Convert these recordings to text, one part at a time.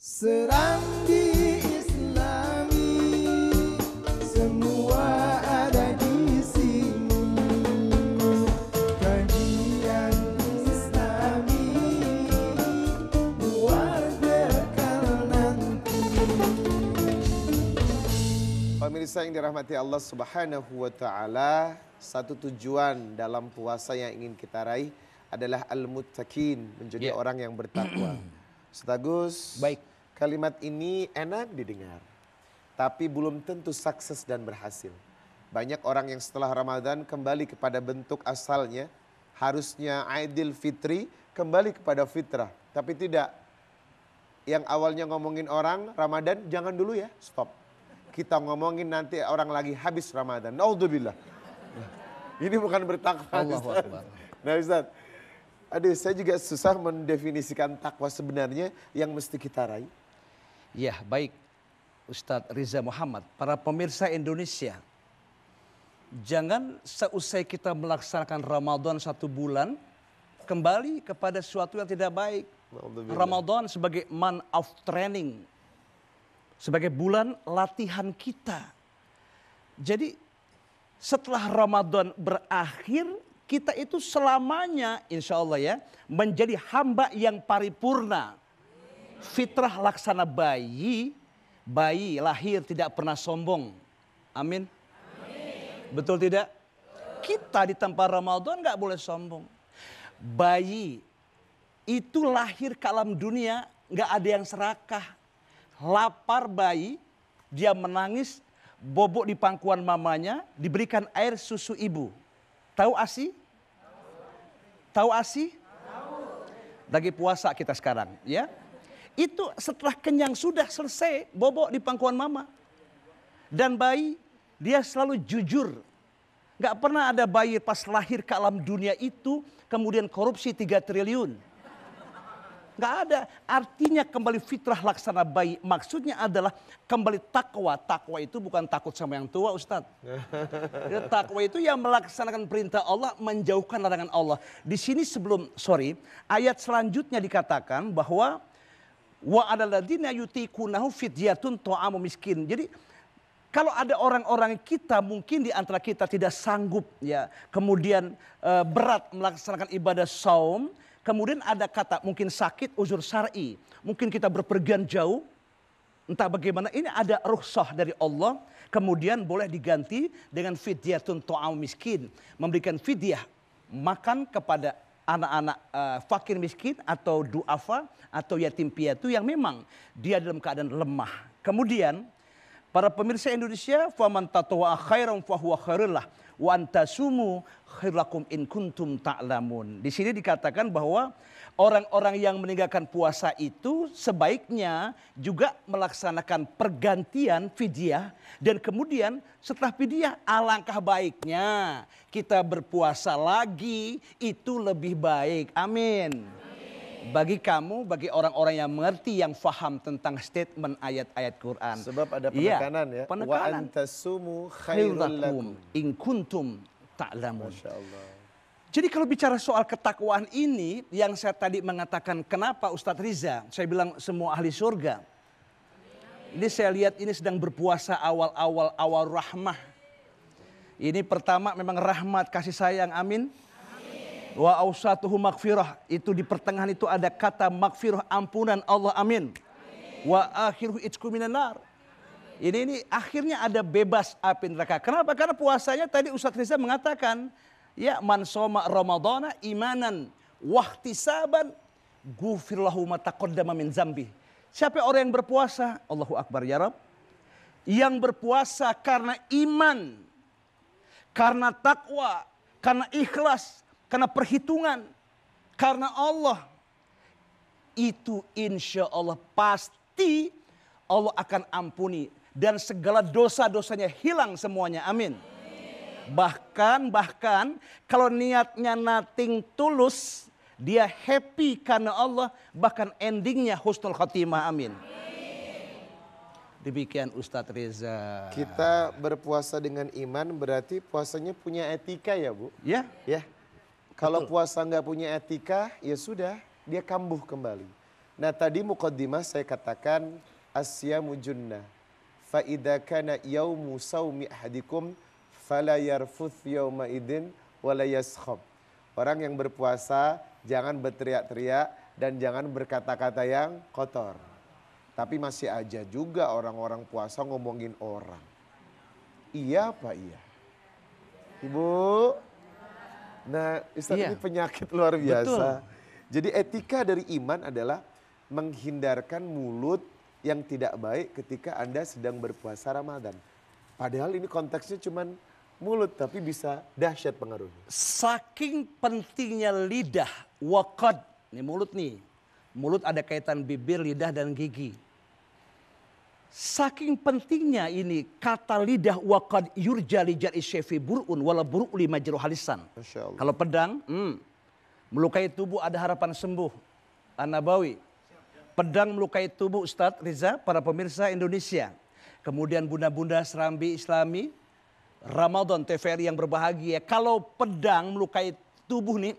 Serambi Islami, semua ada di sini. Kajian Islami buat bekal nanti. Pemirsa yang dirahmati Allah Subhanahu wa Ta'ala, satu tujuan dalam puasa yang ingin kita raih adalah al-muttaqin, menjadi orang yang bertakwa. Ustaz Agus, Baik. kalimat ini enak didengar, tapi belum tentu sukses dan berhasil. Banyak orang yang setelah Ramadan kembali kepada bentuk asalnya, harusnya Aidil Fitri kembali kepada fitrah, tapi tidak. Yang awalnya ngomongin orang Ramadan, jangan dulu ya, stop. Kita ngomongin nanti orang lagi habis Ramadan. Naudzubillah. Ini bukan bertakwa. Allahu Akbar. Nah Ustaz, aduh saya juga susah mendefinisikan takwa sebenarnya yang mesti kita raih. Ya, baik Ustadz Riza Muhammad, para pemirsa Indonesia, jangan seusai kita melaksanakan Ramadan 1 bulan, kembali kepada sesuatu yang tidak baik. Ramadan sebagai month of training, sebagai bulan latihan kita. Jadi setelah Ramadan berakhir, kita itu selamanya insya Allah ya, menjadi hamba yang paripurna. Fitrah laksana bayi, bayi lahir tidak pernah sombong. Amin. Betul tidak? Kita di tempat Ramadan nggak boleh sombong. Bayi itu lahir ke alam dunia nggak ada yang serakah. Lapar bayi, dia menangis, bobok di pangkuan mamanya, diberikan air susu ibu. Tahu ASI? Tahu ASI? Lagi puasa kita sekarang, ya. Itu setelah kenyang sudah selesai, bobok di pangkuan mama. Dan bayi, dia selalu jujur. Gak pernah ada bayi pas lahir ke alam dunia itu, kemudian korupsi 3 triliun. Gak ada. Artinya kembali fitrah laksana bayi. Maksudnya adalah kembali takwa. Takwa itu bukan takut sama yang tua, Ustadz. Takwa itu yang melaksanakan perintah Allah, menjauhkan larangan Allah. Di sini ayat selanjutnya dikatakan bahwa wa alalladzina yutikunahu fidyatun ta'amu miskin. Jadi kalau ada orang-orang kita mungkin di antara kita tidak sanggup ya, kemudian berat melaksanakan ibadah saum, kemudian ada kata mungkin sakit uzur syar'i, mungkin kita berpergian jauh, entah bagaimana, ini ada rukhsah dari Allah, kemudian boleh diganti dengan fidyatun ta'amu miskin, memberikan fidyah makan kepada anak-anak fakir miskin atau duafa atau yatim piatu yang memang dia dalam keadaan lemah. Kemudian para pemirsa Indonesia, faman tatawwa khairan fahuwa khairul lah wa antasumu khairlakum in kuntum ta'lamun. Di sini dikatakan bahwa orang-orang yang meninggalkan puasa itu sebaiknya juga melaksanakan pergantian fidyah, dan kemudian setelah fidyah alangkah baiknya kita berpuasa lagi, itu lebih baik. Amin. Bagi kamu, bagi orang-orang yang mengerti, yang faham tentang statement ayat-ayat Quran. Sebab ada penekanan ya. Penekanan. Wa antasumu khairul lakum in kuntum ta'lamun. Masya Allah. Jadi kalau bicara soal ketakwaan ini, yang saya tadi mengatakan kenapa Ustadz Riza, saya bilang semua ahli surga. Ini saya lihat ini sedang berpuasa awal rahmah. Ini pertama memang rahmat kasih sayang, amin. Wa ausatuhu maghfirah, itu di pertengahan itu ada kata maghfirah, ampunan Allah, amin. Wa akhiruhu itqu minan nar. Ini akhirnya ada bebas api neraka. Kenapa? Karena puasanya tadi Ustadz Riza mengatakan, ya man soma ramadhana imanan wahtisaban ghufirlahu ma taqaddama min zambi. Siapa orang yang berpuasa? Allahu Akbar ya Rabb. Yang berpuasa karena iman, karena takwa, karena ikhlas, karena perhitungan, karena Allah, itu insya Allah pasti Allah akan ampuni dan segala dosa-dosanya hilang semuanya, amin. Bahkan kalau niatnya nothing tulus, dia happy karena Allah, bahkan endingnya husnul khotimah, amin. Demikian Ustadz Reza. Kita berpuasa dengan iman berarti puasanya punya etika ya Bu? Ya. Ya. Kalau puasa nggak punya etika, ya sudah, dia kambuh kembali. Nah tadi muqaddimah saya katakan asyamu junnah. Fa idza kana yaumu saumi ahadikum fala yarfuth yauma idin wala yaskhab. Orang yang berpuasa jangan berteriak-teriak dan jangan berkata-kata yang kotor. Tapi masih aja juga orang-orang puasa ngomongin orang. Iya apa iya? Ibu? Nah Ustaz Iya. ini penyakit luar biasa. Betul. Jadi etika dari iman adalah menghindarkan mulut yang tidak baik ketika Anda sedang berpuasa Ramadan. Padahal ini konteksnya cuman mulut tapi bisa dahsyat pengaruhnya. Saking pentingnya lidah, waqad, nih mulut nih. Mulut ada kaitan bibir, lidah dan gigi. Saking pentingnya ini kata lidah waqad yurja li jar'i syaifi bur'un wala bur'u li majruh halisan. Masya Allah. Kalau pedang, melukai tubuh ada harapan sembuh. An-Nabawi. Pedang melukai tubuh Ustadz Riza, para pemirsa Indonesia. Kemudian bunda-bunda serambi Islami, Ramadan TVRI yang berbahagia. Kalau pedang melukai tubuh nih,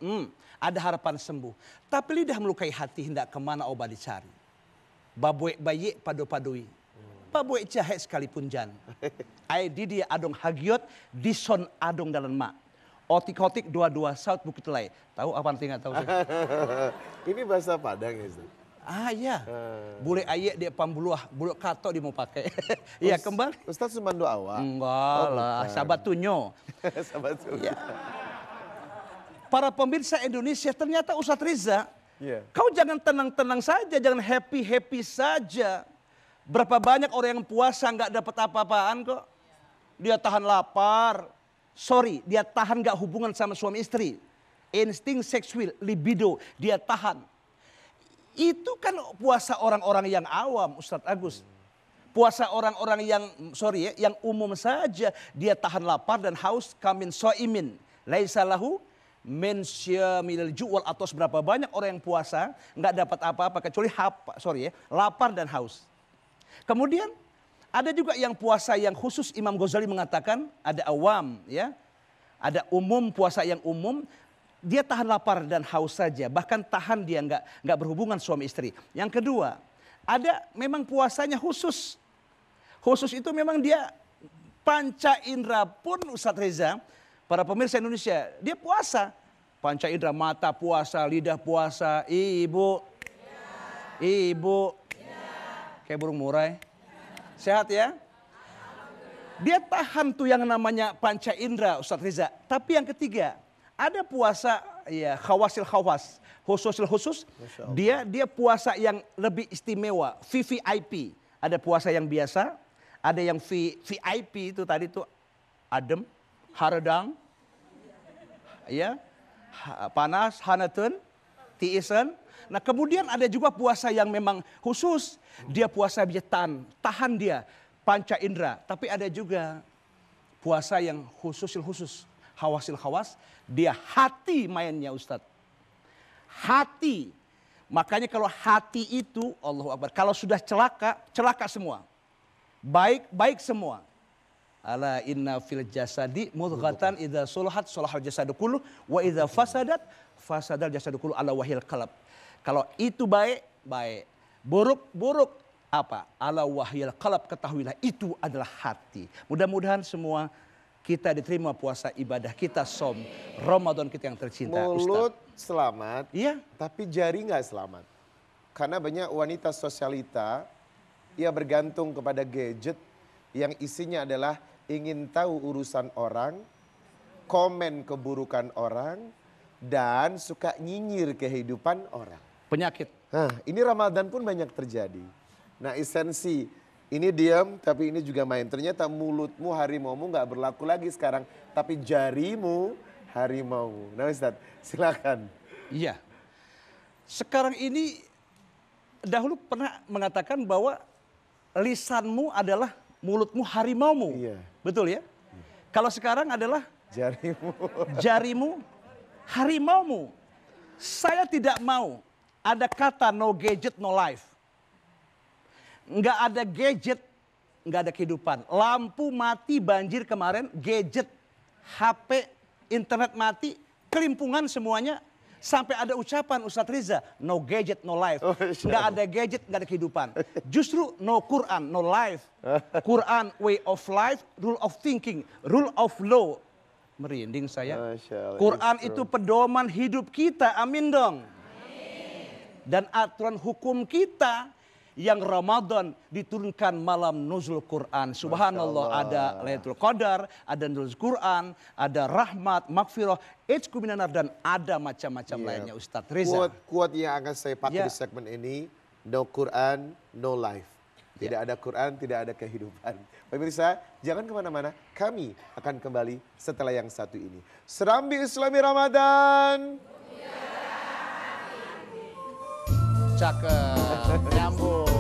ada harapan sembuh. Tapi lidah melukai hati, hendak kemana obat dicari. Babuek bayi padu-padui. Babuek jahe sekalipun jan. Ai dia adong hagiot, dison adong dalam mak. Otik-otik dua-dua saut bukit lay. Tahu apa artinya tahu sih? Ini bahasa Padang ya Ustaz? Ah ya, boleh ayek dia pambuluah, buluk kato dia mau pakai. Iya kembali. Ustaz Sumando Awa? Enggak lah, sahabat tunyo. Sahabat Sumando. Ya. Para pemirsa Indonesia ternyata Ustadz Riza, Iya. kau jangan tenang-tenang saja, jangan happy-happy saja. Berapa banyak orang yang puasa nggak dapat apa-apaan kok. Dia tahan lapar, dia tahan nggak hubungan sama suami istri. Insting seksual, libido, dia tahan. Itu kan puasa orang-orang yang awam, Ustadz Agus. Puasa orang-orang yang, yang umum saja. Dia tahan lapar dan haus, kamin so'imin. Laisa lahu min syamil ju'wal atos. Berapa banyak orang yang puasa, nggak dapat apa-apa kecuali lapar dan haus. Kemudian ada juga yang puasa yang khusus, Imam Ghazali mengatakan ada awam, ya. Ada umum, puasa yang umum. Dia tahan lapar dan haus saja, bahkan tahan dia nggak berhubungan suami istri. Yang kedua, ada memang puasanya khusus. Khusus itu memang dia panca indera pun Ustadz Reza, para pemirsa Indonesia, dia puasa. Panca indera mata puasa, lidah puasa, ibu, kayak burung murai. Sehat ya? Dia tahan tuh yang namanya panca indera Ustadz Reza. Tapi yang ketiga, ada puasa ya khawasil khawas, khususil khusus. Dia puasa yang lebih istimewa, VVIP. Ada puasa yang biasa, ada yang VIP itu tadi tuh adem, haredang, ya, panas, hanatun, tiisen. Nah kemudian ada juga puasa yang memang khusus. Dia puasa tahan dia, panca indera. Tapi ada juga puasa yang khususil khusus, hawasil khawas. Dia hati mainnya Ustadz. Hati. Makanya kalau hati itu, Allahu Akbar. Kalau sudah celaka semua. Baik semua. Ala inna fil jasadi mudghatan idza sulahat sulahal jasadu kullu wa idza fasadal jasadu kullu ala wahil qalb. Kalau itu baik. Buruk apa? Ala wahil qalb, ketahuilah itu adalah hati. Mudah-mudahan semua kita diterima puasa ibadah kita, Ramadan kita yang tercinta. Mulut Ustaz. selamat, Iya. tapi jari nggak selamat. Karena banyak wanita sosialita, ia bergantung kepada gadget yang isinya adalah ingin tahu urusan orang, komen keburukan orang, dan suka nyinyir kehidupan orang. Penyakit. Nah, ini Ramadan pun banyak terjadi. Nah, esensi ini diam, tapi ini juga main. Ternyata mulutmu harimaumu nggak berlaku lagi sekarang, tapi jarimu harimaumu. Nah, Ustadz, silakan. Iya. Sekarang ini dahulu pernah mengatakan bahwa lisanmu adalah mulutmu harimaumu. Iya. Betul ya? Kalau sekarang adalah Jarimu. jarimu harimaumu. Saya tidak mau ada kata no gadget, no life. Nggak ada gadget, nggak ada kehidupan. Lampu mati banjir kemarin, gadget, HP, internet mati, kelimpungan semuanya. Sampai ada ucapan Ustadz Riza, no gadget, no life. Oh, Masya Nggak ada gadget, nggak ada kehidupan. Justru no Quran, no life. Quran, way of life, rule of thinking, rule of law. Merinding saya. Masya Allah, Quran it's itu true. pedoman hidup kita, amin dong. Dan aturan hukum kita yang Ramadan diturunkan malam nuzul Quran. Subhanallah, ada Lailatul Qadar, ada nuzul Quran, ada rahmat, makfirah, ijku minanar, dan ada macam-macam lainnya Ustadz Riza. Quote yang akan saya pakai Ya. di segmen ini, no Quran, no life. Tidak ada Quran, tidak ada kehidupan. Pemirsa, jangan kemana-mana. Kami akan kembali setelah yang satu ini. Serambi Islami Ramadan. Cakep, nyambung.